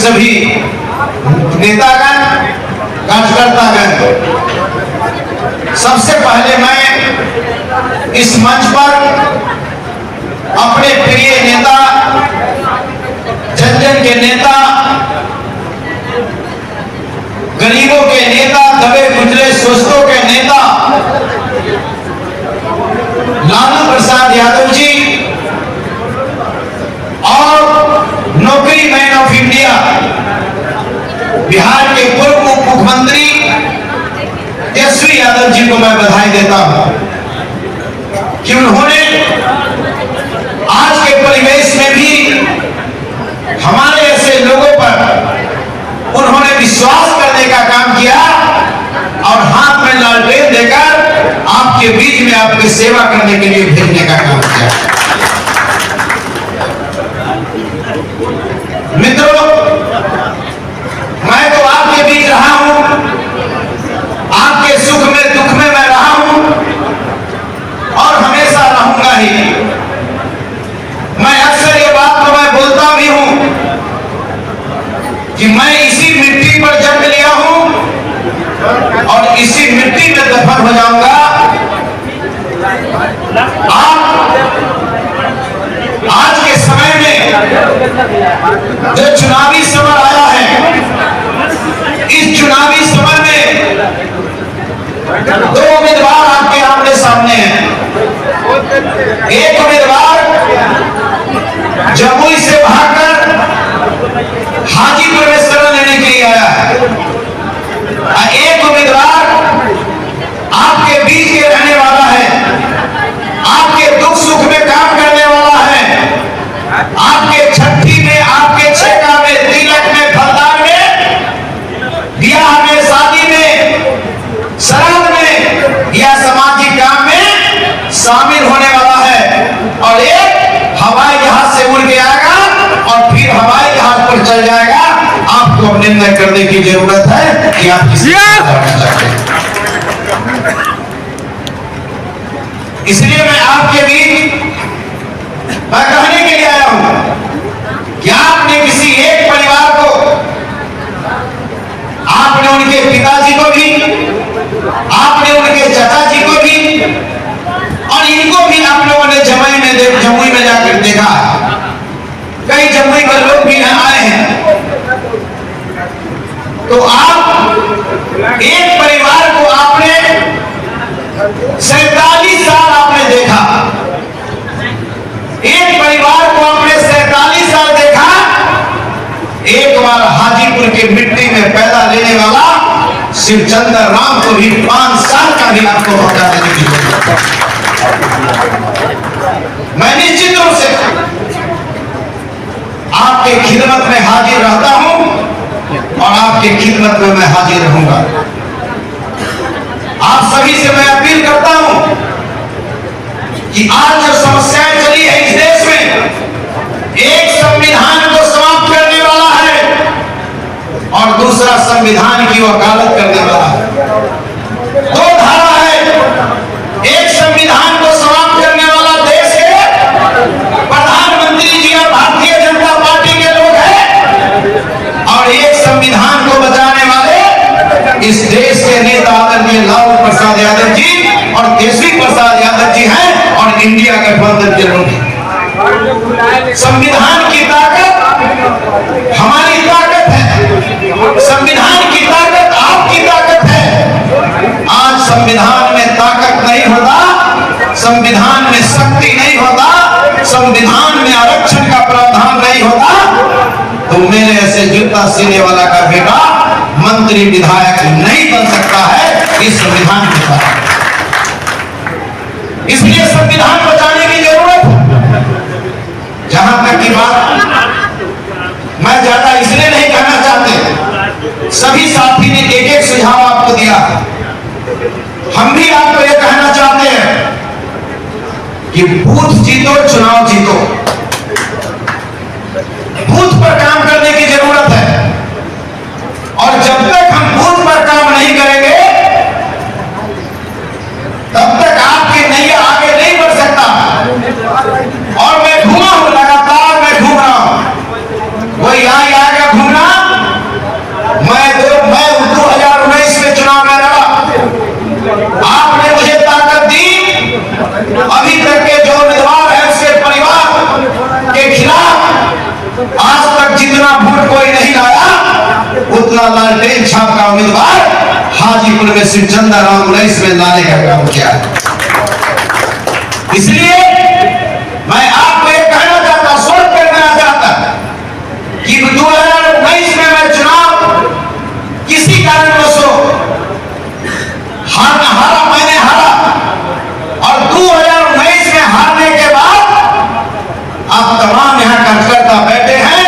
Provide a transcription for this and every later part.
सभी नेतागण, कार्यकर्तागण, सबसे पहले मैं इस मंच पर अपने प्रिय नेता, जन जन के नेता, गरीबों के नेता, दबे कुचले शोषितों के नेता लालू प्रसाद यादव जी और नौकरी मैन ऑफ इंडिया बिहार के पूर्व उप मुख्यमंत्री तेजस्वी यादव जी को मैं बधाई देता हूं कि उन्होंने आज के परिवेश में भी हमारे ऐसे लोगों पर उन्होंने विश्वास करने का काम किया और हाथ में लालटेन देकर आपके बीच में आपकी सेवा करने के लिए भेजने का काम किया। मित्रों, मैं तो आपके बीच रहा हूं, आपके सुख में दुख में मैं रहा हूं और हमेशा रहूंगा ही। मैं अक्सर ये बात तो मैं बोलता भी हूं कि मैं इसी मिट्टी पर जन्म लिया हूं और इसी मिट्टी में दफन हो जाऊंगा। आज के समय में जो चुनावी समय आया है, इस चुनावी समय में दो उम्मीदवार आपके आमने सामने हैं। एक उम्मीदवार जमुई से भागकर हाजीपुर में शरण लेने के लिए आया है, एक उम्मीदवार आपके बीच के रहने वाला है, आपके दुख सुख में काम करने वाला है, आपके छठी में, आपके छेका में, तिलक में, फलदान में, ब्याह में, शादी में, श्राद्ध में या सामाजिक काम में शामिल होने वाला है। और एक हवाई जहाज से उड़ के आएगा और फिर हवाई जहाज पर चल जाएगा। आपको अब निर्णय करने की जरूरत है कि आप किसी करना चाहते हैं। इसलिए मैं आपके बीच मैं कहने के लिए आया हूं कि आपने किसी एक परिवार को, आपने उनके पिताजी को भी, आपने उनके चाचा जी को भी और इनको भी आप लोगों ने जमुई में जाकर देखा। कई जमुई के लोग भी यहां आए हैं। तो आप एक परिवार को आपने 47 साल आपने देखा, एक परिवार को आपने 47 साल देखा। एक बार हाजीपुर की मिट्टी में पैदा लेने वाला शिवचंद्र राम को भी 5 साल का भी आपको मौका देने की जरूरत है। मैं निश्चित रूप से आपके खिदमत में हाजिर रहता हूं और आपके खिदमत में मैं हाजिर रहूंगा। आप सभी से मैं अपील करता हूं कि आज जो समस्याएं चली है इस देश में, एक संविधान को समाप्त करने वाला है और दूसरा संविधान की वकालत करने वाला है। दो धारा है, एक संविधान को समाप्त करने वाला देश के प्रधानमंत्री जी और भारतीय जनता पार्टी के लोग हैं और एक संविधान को बचाने वाले इस देश के नेता आदरणीय लालू प्रसाद यादव जी और तेजस्वी प्रसाद यादव जी हैं और इंडिया गठबंधन के लोग हैं। संविधान की ताकत हमारी ताकत है, संविधान की ताकत आपकी ताकत है। आज संविधान में ताकत नहीं होता, संविधान में शक्ति नहीं होता, संविधान में आरक्षण का प्रावधान नहीं होता तो मेरे ऐसे जूता सीने वाला का बेटा मंत्री विधायक नहीं बन सकता है इस संविधान के साथ। इसलिए संविधान बचाने की जरूरत है। जहां तक की बात, मैं ज्यादा इसलिए नहीं कहना चाहते, सभी साथी ने एक एक सुझाव आपको दिया। हम भी आपको यह कहना चाहते हैं कि बूथ जीतो, चुनाव जीतो। बूथ पर काम करने की जरूरत है और जब तक हम बूथ पर काम नहीं करेंगे तब तक आपकी नैया आगे नहीं बढ़ सकता। और मैं घूमा हूं, लगातार मैं घूम रहा हूं, कोई आएगा घूमना हाजीपुर में शिवचंद्र राम रईस में लाने का काम किया है। इसलिए मैं आपको ये कहना चाहता, सोच करना चाहता कि 2019 में मैं चुनाव किसी कारणवश हारा, मैंने हारा, और 2019 में हारने के बाद आप तमाम यहाँ कार्यकर्ता बैठे हैं।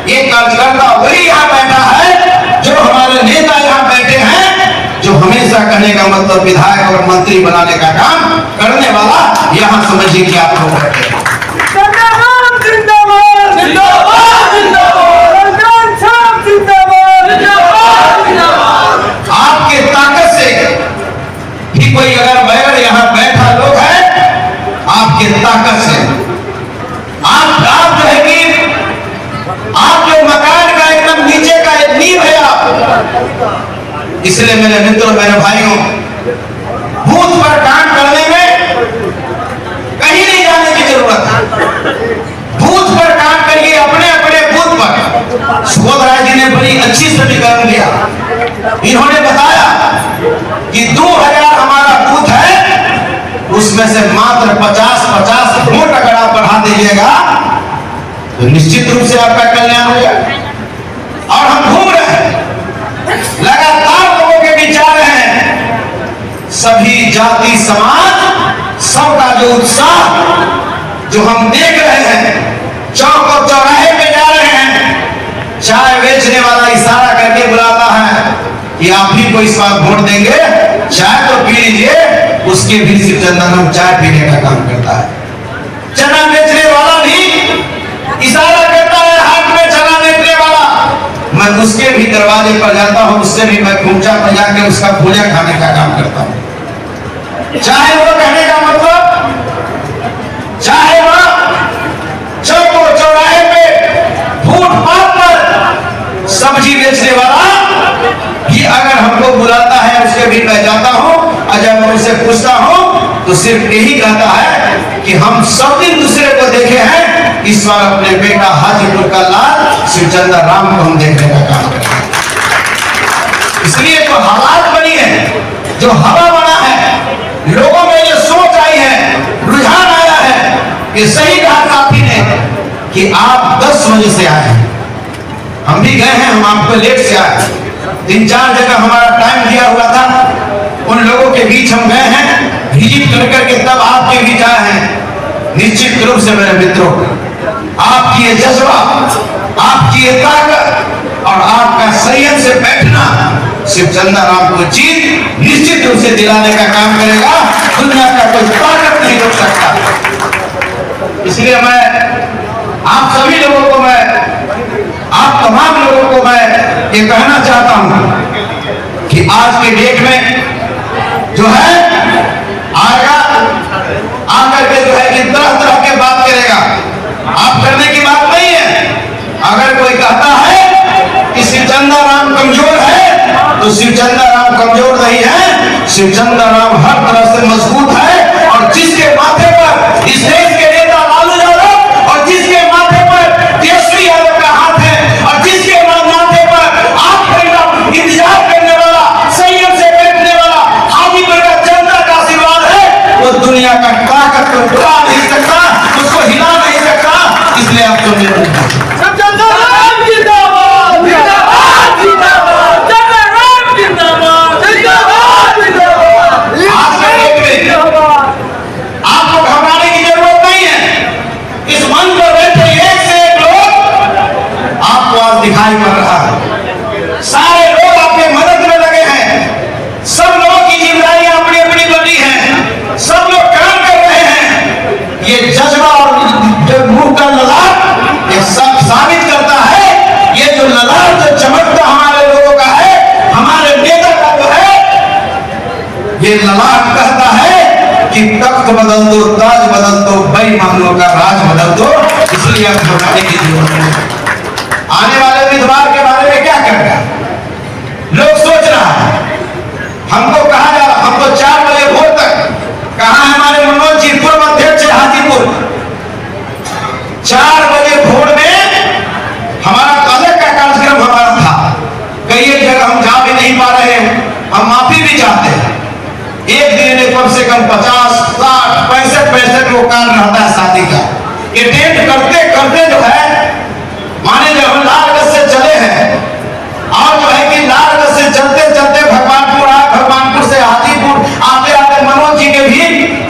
ये कार्यकर्ता वही यहाँ बैठा है जो हमारे नेता यहाँ बैठे हैं, जो हमेशा कहने का मतलब विधायक और मंत्री बनाने का काम करने वाला यहाँ समझिए कि आप लोग बैठे हैं। आपके ताकत से भी कोई अगर बैगर यहाँ बैठा लोग है, आपके ताकत से आप जो है कि आप जो मकान का एकदम नीचे का एक नींव है आप। इसलिए मेरे मित्रों, मेरे भाइयों, बूथ पर काम करने में कहीं नहीं जाने की जरूरत है। बूथ पर काम करिए, अपने अपने बूथ पर। सुबोध राय जी ने बड़ी अच्छी समीकरण दिया। इन्होंने बताया कि 2000 हमारा बूथ है, उसमें से मात्र 50-50 वोट अगर आप बढ़ा दीजिएगा तो निश्चित रूप से आपका कल्याण होगा। और हम घूम रहे हैं, लगातार लोगों के बीच जा रहे हैं, सभी जाति समाज सबका जो उत्साह जो हम देख रहे हैं, चौक और चौराहे पे जा रहे हैं, चाय बेचने वाला इशारा करके बुलाता है कि आप भी को इस बार वोट देंगे, चाय तो पी लीजिए, उसके भी शिवचंद्र चाय पीने का काम करता है। चना बेचने वाला भी इशारा करता है, हाथ में चना बेचने वाला, मैं उसके भी दरवाजे पर जाता हूं, उससे भी मैं खूंचा पर जाकर उसका भूजा खाने का काम करता हूं। चाहे वो कहने का मतलब, चाहे वह चौक चौराहे पे फुटपाथ पर सब्जी बेचने वाला भी अगर हमको बुलाता है, उसके भी मैं जाता हूं, और जब मैं उनसे पूछता हूं तो सिर्फ यही कहता है कि हम सब दिन दूसरे को देखे हैं, इस बार अपने बेटा हाजीपुर का लाल शिवचंद्र राम को हम देखने का काम करते हैं। इसलिए जो हालात बनी है, जो हवा बना है, लोगों में जो सोच आई है, रुझान आया है, ये सही कहा साथी ने कि आप 10 बजे से आए हैं, हम भी गए हैं, हम आपको लेट से आए, 3-4 जगह हमारा टाइम दिया हुआ था, उन लोगों के बीच हम गए हैं, विजिट कर करके तब आपके बीच आए हैं। निश्चित रूप से मेरे मित्रों, आपकी ये जज्बा, आपकी ये ताकत और आपका संयम से बैठना शिवचंद्र राम को जीत निश्चित रूप से दिलाने का काम करेगा। दुनिया का कोई ताकत नहीं रोक सकता। इसलिए मैं आप सभी लोगों को, मैं आप तमाम लोगों को मैं ये कहना चाहता हूं कि आज के डेट में जो है आएगा, आकर के जो है कि तरह-तरह के बात करेगा, आप करने की बात नहीं है। अगर कोई कहता है कि शिवचंद्र राम कमजोर है, तो शिवचंद्र राम कमजोर नहीं है, शिवचंद्र राम हर तरह से मजबूत है। और जिसके माथे पर इस देश के नेता लालू यादव और जिसके माथे पर तेजस्वी यादव का हाथ है और जिसके माथे पर आप इंतजार करने वाला, संयम से बैठने वाला हाजीपुर का जनता का आशीर्वाद है, वो दुनिया का ताकत को उठा नहीं सकता, उसको हिला नहीं सकता। इसलिए आप तो आपको घबराने की जरूरत नहीं है। इस मंच पर बैठे एक से एक लोग आपको आज दिखाई पड़ रहा है, सारे लोग आपके मदद में लगे हैं, सब लोगों की जिम्मेदारियां अपनी अपनी बनी हैं, सब लोग काम कर रहे हैं। ये जज्बा और जो मुंह का ललाट ये सब साबित करता है, ये जो ललाट जो चमकता हमारे लोगों का है, हमारे नेता का जो है, ये ललाट कहता है कि तख्त बदल दो, ताज बदल दो, बेईमानों का राज बदल दो। इसलिए आप घबराने की जरूरत नहीं। आने वाले उम्मीदवार के बारे में क्या करना लोग सोच रहा है, हमको कहा जा, हमको 4 बजे भोर तक कहा है हमारे मनोज जी, पूर्व अध्यक्ष हाजीपुर, 4 बजे भोर में हमारा अलग का कार्यक्रम हमारा था। कई जगह हम जा भी नहीं पा रहे हैं, हम माफी भी चाहते हैं। एक दिन में कम से कम 50, 60, 65 लोग कार्य रहता है शादी का। अटेंड करते करते जो है माने जब हम लालगंज से चले हैं और जो है कि लालगंज से चलते चलते भगवानपुर आए, भगवानपुर से हाजीपुर आते आते मनोज जी के भी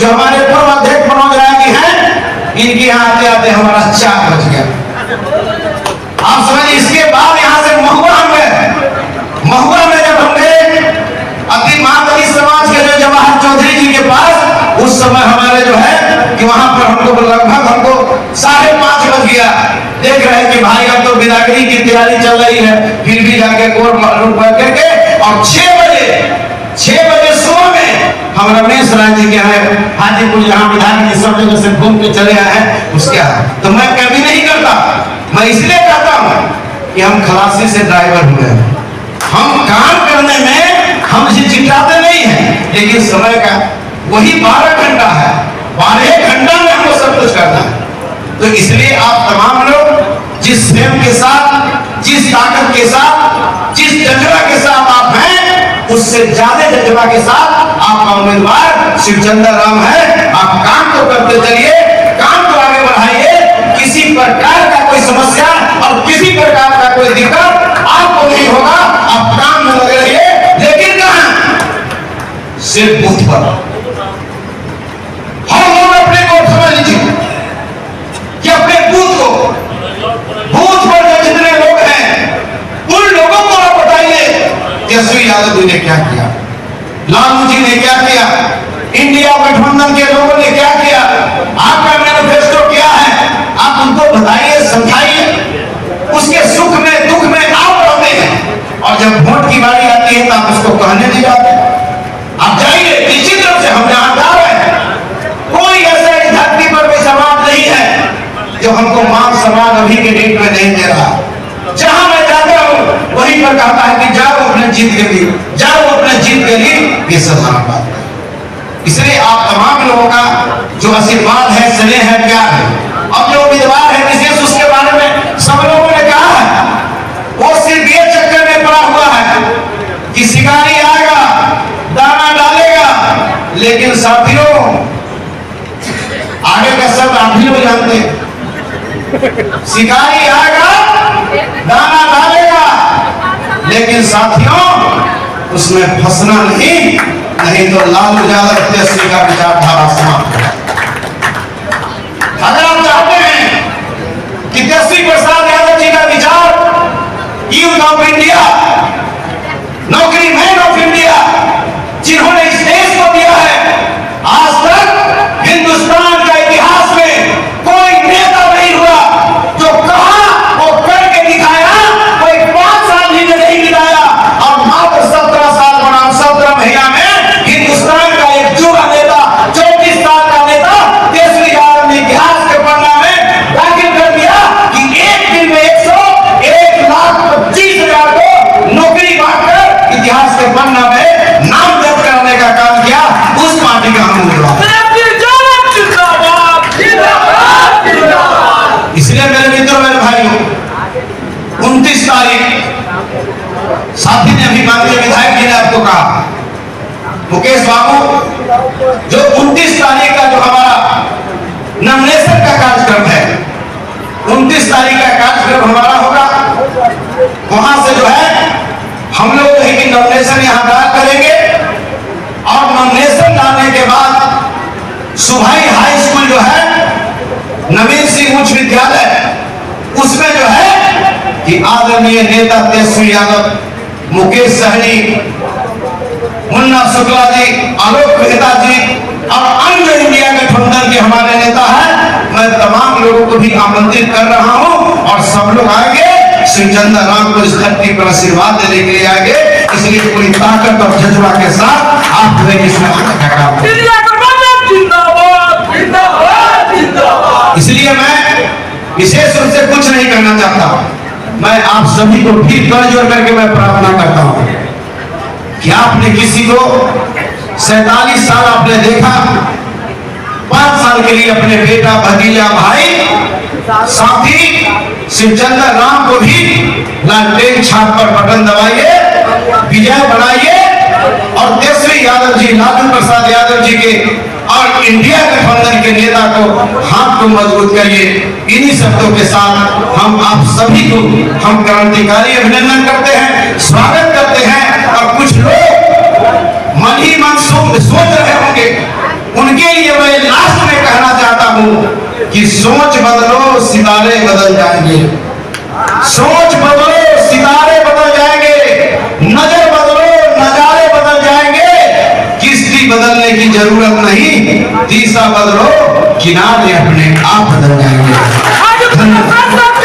जो हमारे पूर्व अध्यक्ष मनोज राय जी हैं, इनके यहाँ आते आते हमारा 4 बज गया। आप समझिए, इसके बाद यहाँ से महुआ हम गए। महुआ में जब हम गए अति महादलित समाज के जो जवाहर चौधरी जी के पास, उस समय हमारे जो है कि वहां पर हमको लगभग 5:30 बज गया। देख रहे हैं कि भाई अब तो बिदागरी की तैयारी चल रही है, फिर भी जाके कोर मालूम करके और 6 बजे सुबह में हम रमेश राय जी के हैं हाजीपुर, जहाँ विधायक जी सब जगह से घूम के चले आए हैं उसके। तो मैं कभी नहीं करता, मैं इसलिए कहता हूँ कि हम खलासी से ड्राइवर हुए हैं। हम काम करने में हम चिल्लाते नहीं हैं, लेकिन समय का वही 12 घंटा है, 12 घंटा में हमको सब कुछ करना है। तो इसलिए आप तमाम लोग जिस प्रेम के साथ, जिस ताकत के साथ, जिस जज्बा के साथ आप हैं, उससे ज्यादा जज्बा के साथ आपका उम्मीदवार शिवचंद्र राम है। आप काम तो करते चलिए, काम को आगे बढ़ाइए। किसी प्रकार का कोई समस्या और किसी प्रकार का कोई दिक्कत आपको नहीं होगा। आप काम में लगे रहिए, लेकिन कहां? सिर्फ बूथ पर। हम लोग अपने को समझ लीजिए कि अपने बूथ पर जो जितने लोग हैं उन लोगों को आप बताइए तेजस्वी यादव जी ने क्या किया, लालू जी ने क्या किया, इंडिया गठबंधन के लोगों ने क्या किया, आपका मैनिफेस्टो क्या है, आप उनको बताइए, समझाइए। उसके सुख में दुख में आप रहते हैं, और जब वोट की बारी आती है तो आप उसको कहने नहीं जाते। आप जाइए, निश्चित रूप से हम यहाँ जा रहे हैं, कोई ऐसा इस धरती पर कोई समाज नहीं है जो हमको मान सम्मान अभी के डेट में नहीं दे रहा। जहां मैं जाता हूं वहीं पर कहता है कि जाओ अपने जीत के लिए, जाओ अपने जीत के लिए, ये साधारण बात है। इसलिए आप तमाम लोगों का जो आशीर्वाद है, स्नेह है, प्यार है, अब जो उम्मीदवार है विशेष उसके बारे में सब लोगों ने कहा है, वो सिर्फ ये चक्कर में पड़ा हुआ है कि शिकारी आएगा, दाना डालेगा। लेकिन साथियों, आगे का सब आप भी लोग जानते हैं, शिकारी आएगा, दाना डालेगा, लेकिन साथियों उसमें फंसना नहीं तो लालू यादव तेजस्वी का विचारधारा समाप्त है। अगर आप चाहते हैं कि तेजस्वी प्रसाद यादव जी का विचार यूथ ऑफ इंडिया, नौकरी मैन ऑफ इंडिया, जिन्होंने इस देश को दिया है, आज तक हिंदुस्तान का इतिहास में कोई नेता नहीं हुआ जो कहा वो करके दिखाया, कोई 5 साल ही नहीं गिराया और मात्र 17 साल बनाम 17 महीना में हिंदुस्तान का एक युवा नेता, 34 साल का नेता तेजस्वी यादव ने इतिहास के पन्ना में दाखिल कर दिया कि एक दिन में 1,25,000 को नौकरी बांटकर इतिहास के पन्ना में नाम दर्ज करने का काम किया। उस पार्टी का हम उम्मीदवार। इसलिए मेरे मित्रों, मेरे भाइयों, 29 तारीख साथी ने अभी माननीय विधायक जी ने आपको कहा, मुकेश बाबू, जो 29 तारीख का जो हमारा नॉमिनेशन का कार्यक्रम है, 29 तारीख का कार्यक्रम हमारा होगा। वहां से जो है हम लोग कहीं नॉमिनेशन यहाँ डाल करेंगे और नॉमिनेशन डालने के बाद सुभाई हाई स्कूल जो है, नवीन सिंह उच्च विद्यालय, उसमें जो है कि आदरणीय नेता तेजस्वी यादव, मुकेश सहनी, मुन्ना शुक्ला जी, आलोक मेहता जी और अन्य इंडिया गठबंधन के हमारे नेता हैं, मैं तमाम लोगों को भी आमंत्रित कर रहा हूं और सब लोग आएंगे शिवचंद्र राम को इस धरती पर आशीर्वाद देने के लिए आएंगे। इसलिए पूरी ताकत और जज्बा के साथ आप इसमें काम करें। इसलिए मैं विशेष रूप से कुछ नहीं करना चाहता, मैं आप सभी को भी कर जोड़ करके मैं प्रार्थना करता हूं कि आपने किसी को 47 साल आपने देखा, 5 साल के लिए अपने बेटा, भतीजा, भाई, साथी शिवचंद्र राम को भी लालटेन छाप पर बटन दबाइए, विजय बनाइए और देश यादव जी, लालू प्रसाद यादव जी के और इंडिया गठबंधन के नेता को हाथ को मजबूत करिए। इन्हीं शब्दों के साथ हम आप सभी को हम क्रांतिकारी अभिनंदन करते हैं, स्वागत करते हैं। और कुछ लोग मन ही मन सोच रहे होंगे, उनके लिए मैं लास्ट में कहना चाहता हूं कि सोच बदलो सितारे बदल जाएंगे, सोच बदलो सितारे बदल जाएंगे, नजर बदलो नजारे बदल जाएंगे। किस्ती बदलने की जरूरत नहीं, दिशा बदलो किनारे अपने आप बदल जाएंगे। धन्यवाद।